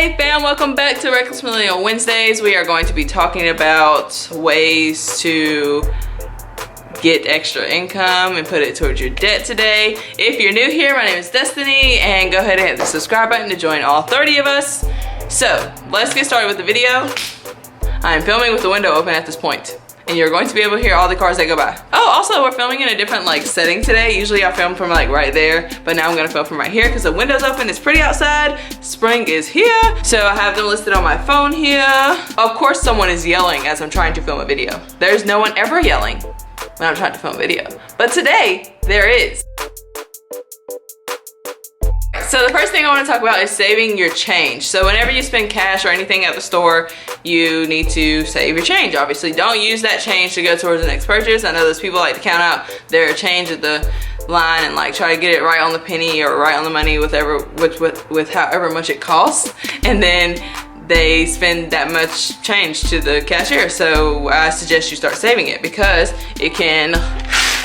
Hey fam, welcome back to Wreckless Millennial Wednesdays. We are going to be talking about ways to get extra income and put it towards your debt today. If you're new here, my name is Destiny, and go ahead and hit the subscribe button to join all 30 of us. So let's get started with the video. I'm filming with the window open at this point, and you're going to be able to hear all the cars that go by. Oh, also we're filming in a different setting today. Usually I film from right there, but now I'm gonna film from right here because the window's open. It's pretty outside. Spring is here. So I have them listed on my phone here. Of course someone is yelling as I'm trying to film a video. There's no one ever yelling when I'm trying to film a video, but today there is. So the first thing I want to talk about is saving your change. So whenever you spend cash or anything at the store, you need to save your change. Obviously, don't use that change to go towards the next purchase. I know those people like to count out their change at the line and try to get it right on the penny or right on the money with however much it costs, and then they spend that much change to the cashier. So I suggest you start saving it because it can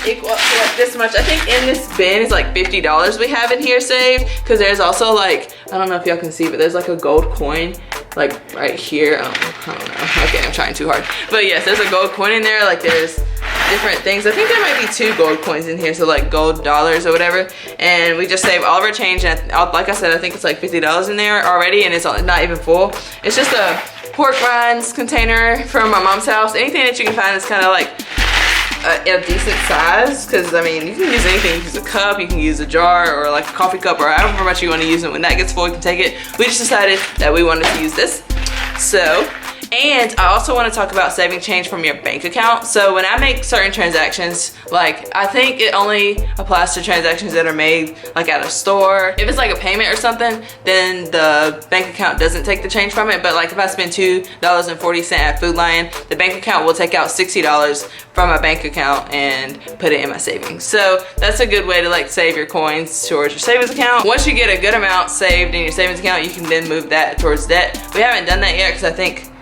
equal up to this much. I think in this bin it's $50 we have in here saved, because there's also I don't know if y'all can see, but there's a gold coin right here. I don't know. Okay, I'm trying too hard. But yes, there's a gold coin in there. There's different things. I think there might be 2 gold coins in here, so gold dollars or whatever. And we just save all of our change. And like I said, I think it's $50 in there already, and it's not even full. It's just a pork rinds container from my mom's house. Anything that you can find is kind of a decent size, because I mean, you can use anything. You can use a cup, you can use a jar, or a coffee cup, or however much you want to use it. When that gets full, you can take it. We just decided that we wanted to use this. So, and I also want to talk about saving change from your bank account. So when I make certain transactions, I think it only applies to transactions that are made at a store. If it's a payment or something, then the bank account doesn't take the change from it. But if I spend $2.40 at Food Lion, the bank account will take out $60 from my bank account and put it in my savings. So that's a good way to save your coins towards your savings account. Once you get a good amount saved in your savings account, you can then move that towards debt. We haven't done that yet because I think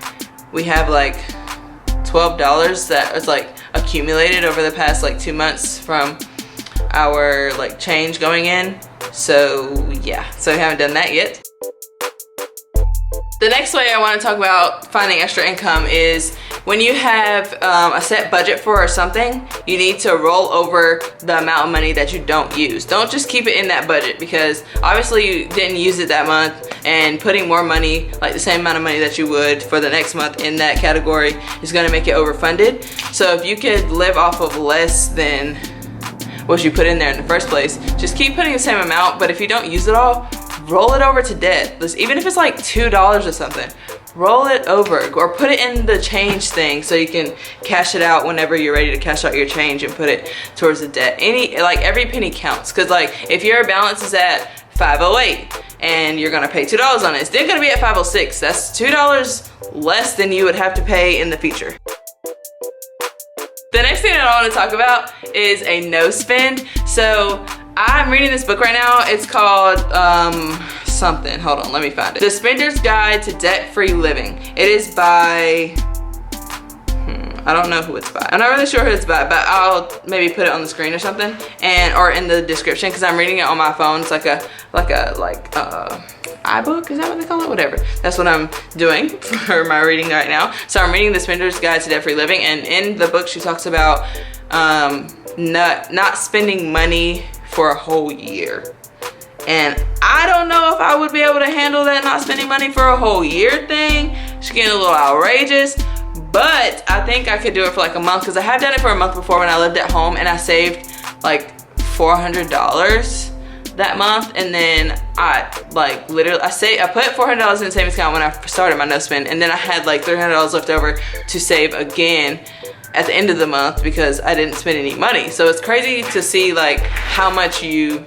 we have $12 that is accumulated over the past 2 months from our change going in. So yeah, so we haven't done that yet. The next way I want to talk about finding extra income is when you have a set budget for something, you need to roll over the amount of money that you don't use. Don't just keep it in that budget, because obviously you didn't use it that month, and putting more money, the same amount of money that you would for the next month in that category, is going to make it overfunded. So if you could live off of less than what you put in there in the first place, just keep putting the same amount. But if you don't use it all, roll it over to debt. Even if it's $2 or something, roll it over or put it in the change thing so you can cash it out whenever you're ready to cash out your change and put it towards the debt. Every penny counts, because if your balance is at $508 and you're gonna pay $2 on it, it's then gonna be at $506. That's $2 less than you would have to pay in the future. The next thing that I want to talk about is a no spend. So I'm reading this book right now. It's called something. Hold on, let me find it. The Spender's Guide to Debt-Free Living. It is by, I don't know who it's by. I'm not really sure who it's by, but I'll maybe put it on the screen or something, or in the description, because I'm reading it on my phone. It's like iBook, is that what they call it? Whatever. That's what I'm doing for my reading right now. So I'm reading The Spender's Guide to Debt-Free Living, and in the book she talks about not spending money for a whole year. And I don't know if I would be able to handle that not spending money for a whole year thing. She's getting a little outrageous, but I think I could do it for a month, because I have done it for a month before when I lived at home, and I saved $400 that month. And then I literally I put $400 in the savings account when I started my no spend, and then I had $300 left over to save again at the end of the month because I didn't spend any money. So it's crazy to see how much you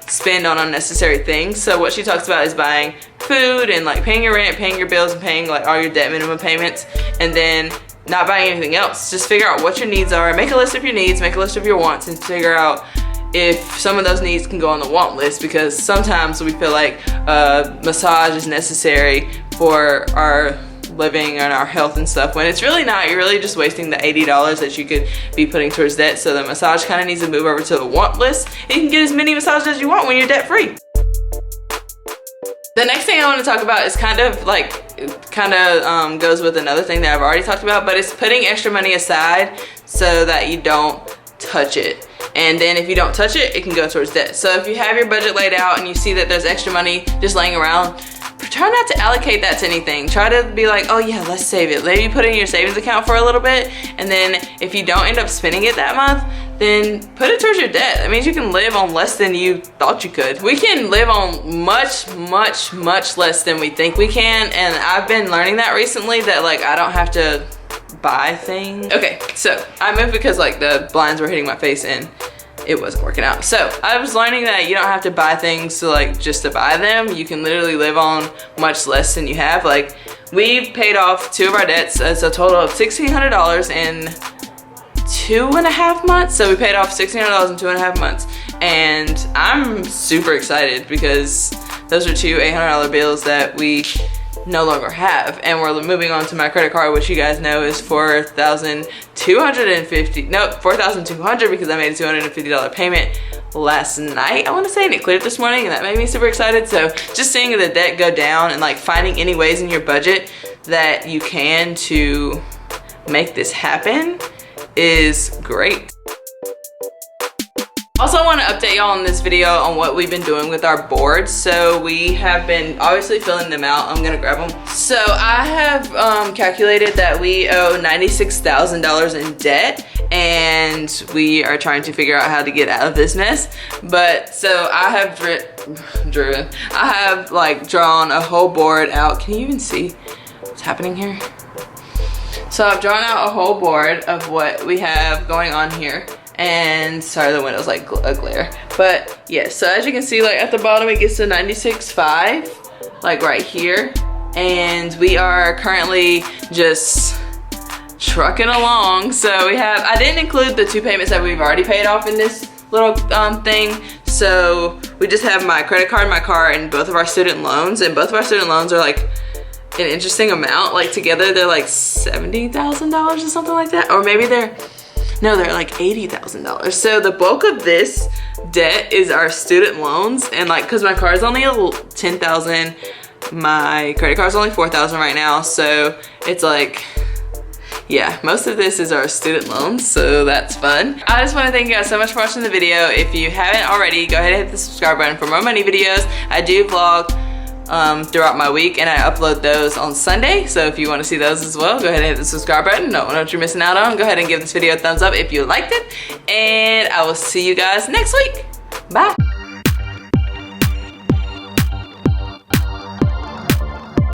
spend on unnecessary things. So what she talks about is buying food and paying your rent, paying your bills, and paying all your debt minimum payments, and then not buying anything else. Just figure out what your needs are, make a list of your needs, make a list of your wants, and figure out if some of those needs can go on the want list, because sometimes we feel massage is necessary for our living and our health and stuff, when it's really not. You're really just wasting the $80 that you could be putting towards debt. So the massage kind of needs to move over to the want list, and you can get as many massages as you want when you're debt free. The next thing I want to talk about is kind of goes with another thing that I've already talked about, but it's putting extra money aside so that you don't touch it. And then if you don't touch it, it can go towards debt. So if you have your budget laid out and you see that there's extra money just laying around, try not to allocate that to anything. Try to be like, oh yeah, let's save it. Maybe put it in your savings account for a little bit, and then if you don't end up spending it that month, then put it towards your debt. That means you can live on less than you thought you could. We can live on much less than we think we can, and I've been learning that recently, that like I don't have to buy things. Okay, so I moved because like the blinds were hitting my face and it wasn't working out. So I was learning that you don't have to buy things to like just to buy them. You can literally live on much less than you have. Like we paid off 2 of our debts. It's a total of $1,600 in 2.5 months. So we paid off $1,600 in 2.5 months. And I'm super excited because those are 2 $800 bills that we no longer have, and we're moving on to my credit card, which you guys know is $4,250. Nope, $4,200 because I made a $250 payment last night, I want to say, and it cleared this morning, and that made me super excited. So just seeing the debt go down and like finding any ways in your budget that you can to make this happen is great. Also, I want to update y'all on this video on what we've been doing with our boards. So we have been obviously filling them out. I'm gonna grab them. So I have calculated that we owe $96,000 in debt, and we are trying to figure out how to get out of this mess. But so I have drawn a whole board out. Can you even see what's happening here? So I've drawn out a whole board of what we have going on here. And sorry, the window's like a glare, but yeah, so as you can see, like at the bottom it gets to 96.5, like right here, and we are currently just trucking along. So we have, I didn't include the 2 payments that we've already paid off in this little thing. So we just have my credit card, my car, and both of our student loans, and both of our student loans are like an interesting amount. Like together they're like $70,000 or something like that, or maybe they're like $80,000. So the bulk of this debt is our student loans, and like, cause my car is only $10,000, my credit card is only $4,000 right now. So it's like, yeah, most of this is our student loans, so that's fun. I just want to thank you guys so much for watching the video. If you haven't already, go ahead and hit the subscribe button for more money videos. I do vlog throughout my week, and I upload those on Sunday, so if you want to see those as well, go ahead and hit the subscribe button. Don't know what you're missing out on. Go ahead and give this video a thumbs up if you liked it, and I will see you guys next week. Bye.